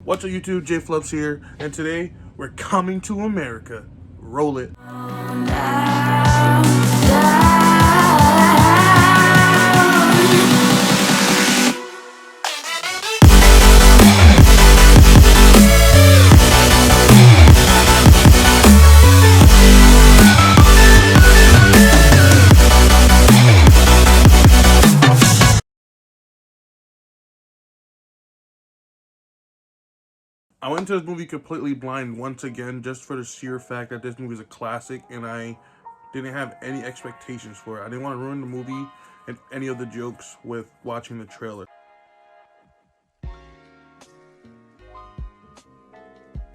What's up YouTube, Jayfluffz here, and today we're coming to America. Roll it. I went into this movie completely blind once again, just for the sheer fact that this movie is a classic, and I didn't have any expectations for it. I didn't want to ruin the movie and any of the jokes with watching the trailer.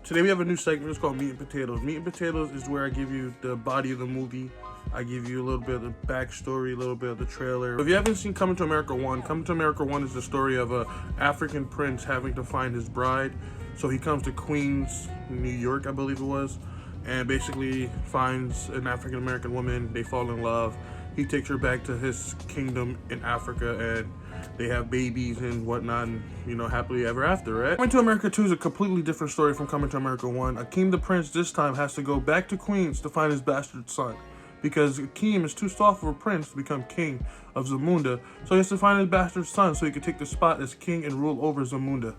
Today we have a new segment. It's called Meat and Potatoes. Meat and Potatoes is where I give you the body of the movie. I give you a little bit of the backstory, a little bit of the trailer. If you haven't seen Coming to America 1, Coming to America 1 is the story of an African prince having to find his bride. So he comes to Queens, New York, I believe it was, and basically finds an African-American woman. They fall in love. He takes her back to his kingdom in Africa, and they have babies and whatnot, and, you know, happily ever after, right? Coming to America 2 is a completely different story from Coming to America 1. Akeem the Prince this time has to go back to Queens to find his bastard son, because Akeem is too soft of a prince to become king of Zamunda, so he has to find his bastard son so he can take the spot as king and rule over Zamunda.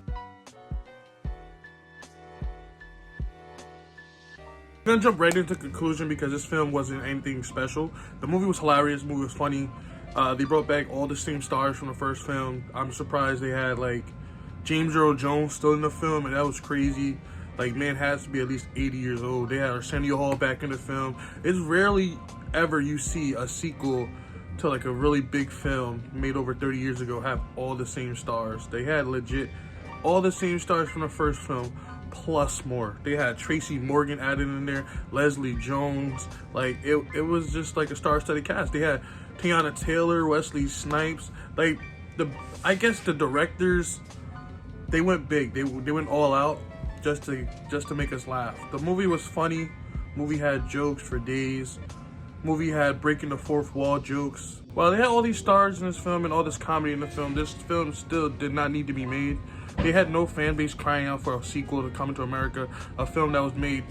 I'm gonna jump right into conclusion because this film wasn't anything special. The movie was hilarious, the movie was funny. They brought back all the same stars from the first film. I'm surprised they had like James Earl Jones still in the film, and that was crazy. Like, man has to be at least 80 years old. They had Arsenio Hall back in the film. It's rarely ever you see a sequel to like a really big film made over 30 years ago have all the same stars. They had legit all the same stars from the first film, plus more. They had Tracy Morgan added in there, Leslie Jones. Like, it was just like a star-studded cast. They had Tiana Taylor, Wesley Snipes. Like, I guess the directors, they went big. They went all out just to make us laugh. The movie was funny. Movie had jokes for days. Movie had breaking the fourth wall jokes. While they had all these stars in this film and all this comedy in the film, this film still did not need to be made. They had no fan base crying out for a sequel to Coming to America, a film that was made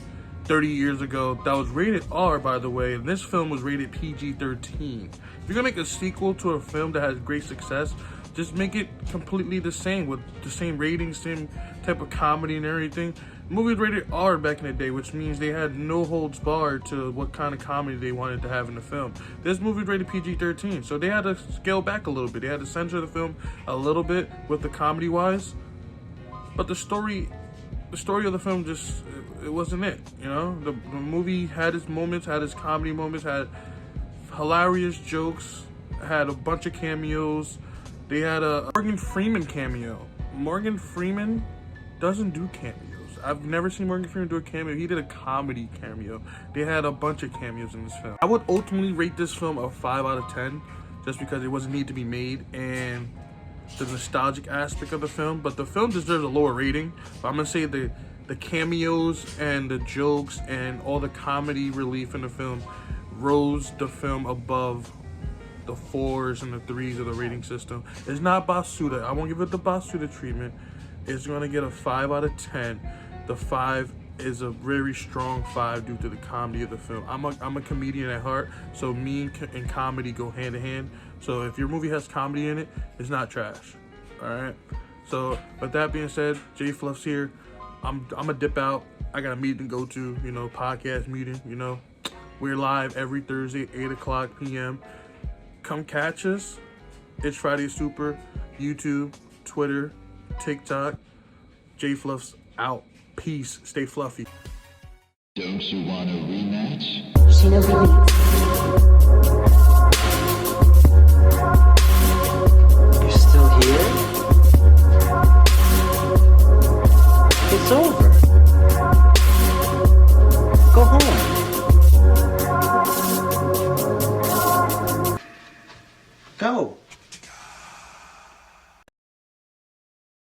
30 years ago, that was rated R, by the way, and this film was rated PG-13. If you're gonna make a sequel to a film that has great success, just make it completely the same, with the same ratings, same type of comedy and everything. The movie was rated R back in the day, which means they had no holds barred to what kind of comedy they wanted to have in the film. This movie was rated PG-13, so they had to scale back a little bit. They had to censor the film a little bit with the comedy-wise. But the story of the film just, it wasn't it, you know? The movie had its moments, had its comedy moments, had hilarious jokes, had a bunch of cameos. They had a Morgan Freeman cameo. Morgan Freeman doesn't do cameos. I've never seen Morgan Freeman do a cameo. He did a comedy cameo. They had a bunch of cameos in this film. I would ultimately rate this film a 5 out of 10, just because it wasn't need to be made, and the nostalgic aspect of the film, but the film deserves a lower rating. But I'm gonna say the cameos and the jokes and all the comedy relief in the film rose the film above the 4s and the 3s of the rating system. It's not Basuda. I won't give it the Basuda treatment. It's gonna get a 5 out of 10. The 5 is a very strong 5 due to the comedy of the film. I'm a comedian at heart, so me and comedy go hand in hand. So if your movie has comedy in it, it's not trash. All right. So with that being said, Jayfluffz here. I'm a dip out. I got a meeting to go to. You know, podcast meeting. You know, we're live every Thursday, 8:00 p.m. Come catch us. It's Friday Super. YouTube, Twitter, TikTok. Jayfluffz out. Peace. Stay fluffy. Don't you want a rematch? Shinobi Leaks.